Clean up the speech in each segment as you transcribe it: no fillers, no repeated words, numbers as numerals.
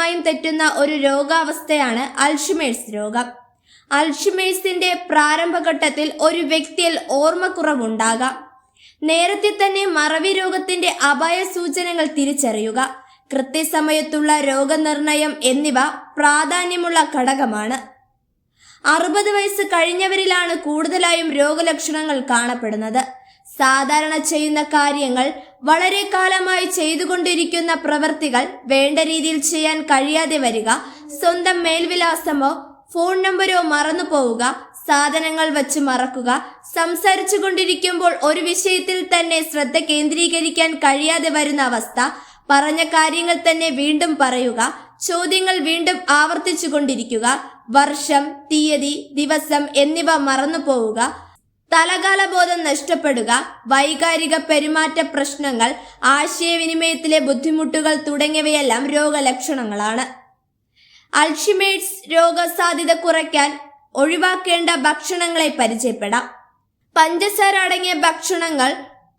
പൂർണ്ണമായും തെറ്റുന്ന ഒരു രോഗാവസ്ഥയാണ് അൽഷിമേഴ്സ് രോഗം. അൽഷിമേഴ്സിന്റെ പ്രാരംഭഘട്ടത്തിൽ ഒരു വ്യക്തിയിൽ ഓർമ്മക്കുറവുണ്ടാകാം. നേരത്തെ തന്നെ മറവി രോഗത്തിന്റെ അപായ സൂചനകൾ തിരിച്ചറിയുക, കൃത്യസമയത്തുള്ള രോഗനിർണയം എന്നിവ പ്രാധാന്യമുള്ള ഘടകമാണ്. 60 വയസ്സ് കഴിഞ്ഞവരിലാണ് കൂടുതലായും രോഗലക്ഷണങ്ങൾ കാണപ്പെടുന്നത്. സാധാരണ ചെയ്യുന്ന കാര്യങ്ങൾ, വളരെ കാലമായി ചെയ്തുകൊണ്ടിരിക്കുന്ന പ്രവൃത്തികൾ വേണ്ട രീതിയിൽ ചെയ്യാൻ കഴിയാതെ വരിക, സ്വന്തം മേൽവിലാസമോ ഫോൺ നമ്പരോ മറന്നു പോവുക, സാധനങ്ങൾ വച്ച് മറക്കുക, സംസാരിച്ചു കൊണ്ടിരിക്കുമ്പോൾ ഒരു വിഷയത്തിൽ തന്നെ ശ്രദ്ധ കേന്ദ്രീകരിക്കാൻ കഴിയാതെ വരുന്ന അവസ്ഥ, പറഞ്ഞ കാര്യങ്ങൾ തന്നെ വീണ്ടും പറയുക, ചോദ്യങ്ങൾ വീണ്ടും ആവർത്തിച്ചു കൊണ്ടിരിക്കുക, വർഷം, തീയതി, ദിവസം എന്നിവ മറന്നു പോവുക, തലകാലബോധം നഷ്ടപ്പെടുക, വൈകാരിക പെരുമാറ്റ പ്രശ്നങ്ങൾ, ആശയവിനിമയത്തിലെ ബുദ്ധിമുട്ടുകൾ തുടങ്ങിയവയെല്ലാം രോഗലക്ഷണങ്ങളാണ്. അൽഷിമേഴ്സ് രോഗസാധ്യത കുറയ്ക്കാൻ ഒഴിവാക്കേണ്ട ഭക്ഷണങ്ങളെ പരിചയപ്പെടാം. പഞ്ചസാര അടങ്ങിയ ഭക്ഷണങ്ങൾ,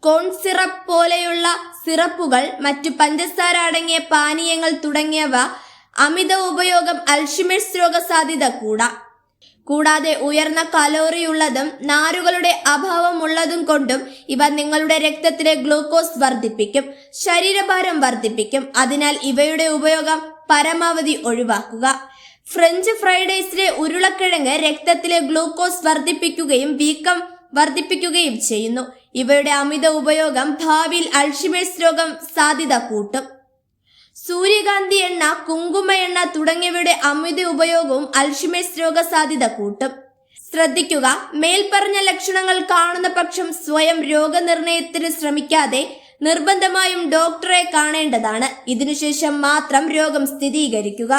കോൺ സിറപ്പ് പോലെയുള്ള സിറപ്പുകൾ, മറ്റു പഞ്ചസാര അടങ്ങിയ പാനീയങ്ങൾ തുടങ്ങിയവ അമിത ഉപയോഗം അൽഷിമേഴ്സ് രോഗസാധ്യത കൂടാതെ ഉയർന്ന കലോറിയുള്ളതും നാരുകളുടെ അഭാവമുള്ളതും കൊണ്ടും ഇവ നിങ്ങളുടെ രക്തത്തിലെ ഗ്ലൂക്കോസ് വർദ്ധിപ്പിക്കും, ശരീരഭാരം വർദ്ധിപ്പിക്കും. അതിനാൽ ഇവയുടെ ഉപയോഗം പരമാവധി ഒഴിവാക്കുക. ഫ്രഞ്ച് ഫ്രൈഡേസിലെ ഉരുളക്കിഴങ്ങ് രക്തത്തിലെ ഗ്ലൂക്കോസ് വർദ്ധിപ്പിക്കുകയും വീക്കം വർദ്ധിപ്പിക്കുകയും ചെയ്യുന്നു. ഇവയുടെ അമിത ഉപയോഗം ഭാവിയിൽ അൽഷിമേഴ്സ് രോഗം സാധ്യത കൂട്ടും. സൂര്യകാന്തി എണ്ണ, കുങ്കുമ എണ്ണ തുടങ്ങിയവയുടെ അമിത ഉപയോഗവും അൽഷിമേഴ്സ് രോഗസാധ്യത കൂട്ടും. ശ്രദ്ധിക്കുക, മേൽപ്പറഞ്ഞ ലക്ഷണങ്ങൾ കാണുന്ന പക്ഷം സ്വയം രോഗനിർണയത്തിന് ശ്രമിക്കാതെ നിർബന്ധമായും ഡോക്ടറെ കാണേണ്ടതാണ്. ഇതിനുശേഷം മാത്രം രോഗം സ്ഥിരീകരിക്കുക.